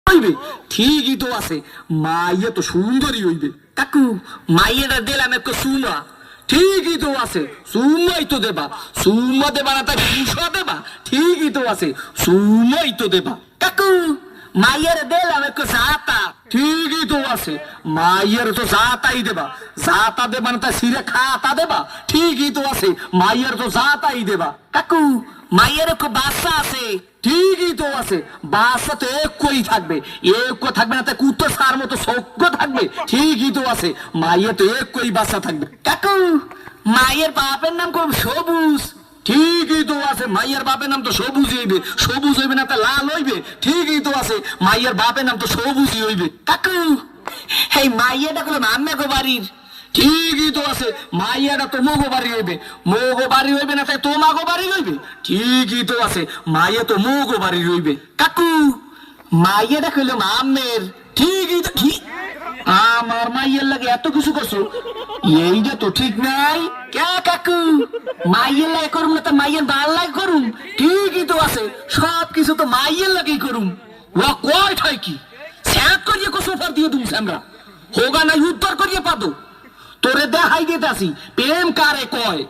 হইবে ঠিকই তো আছে মাইয়া তো সুন্দরী হইবে কাকু মাইয়াটা দিলাম একটু সুমা ঠিকই তো আছে সুমাই তো দেবা সুমা দেবা না তাই পুষা দেবা ঠিকই তো আছে সুমাই তো দেবা কাকু মাইয়ার দিলাম একটু জাতা ঠিকই তো আছে মাইয়ার তো জাতাই দেবা জাতা দেবা না তাই সিরে খাতা দেবা ঠিকই তো আছে মাইয়ার তো জাতাই দেবা কাকু মাইয়ের একটু বাচ্চা আছে ঠিকই তো আছে বাচ্চা তো একই থাকবে একই থাকবে না তাই কুত্তো সার মতো সৌক্য থাকবে ঠিকই তো আছে মাইয়ের তো একই বাচ্চা থাকবে কাকু মায়ের বাপের নাম কোন সবুজ ঠিকই তো আছে মাইয়ের বাপের নাম তো সবুজ হইবে সবুজ হইবে না তা লাল হইবে ঠিকই তো আছে মাইয়ের বাপের নাম তো সবুজই হইবে কাকু এই মাইয়াটা করলাম আম্মা গো বাড়ির ঠিকই তো আছে মাইয়াটা তো মোগো বাড়ি হইবে মোগো বাড়ি হইবে না তাই তোমাগো বাড়ি হইবে ঠিকই তো আছে মাইয়া তো মোগো বাড়ি হইবে কাকু মাইয়াটা কইলাম আম্মের ঠিকই তো ঠিক আমার মাইয়ের লাগে এত কিছু করছো এইটা তো ঠিক নাই কে কাকু মাইয়ের লাগে করুম না তো মাইয়ের ভাল লাগে করুম ঠিকই তো আছে সব কিছু তো মাইয়ের লাগেই করুম ও কয় ঠাই কি স্যাঁত করিয়ে কোসোফার দিয়ে দুম আমরা হোগা নাই উত্তর করিয়ে পাদো তোরে দেখাই দিতে আসি প্রেম কারে কয়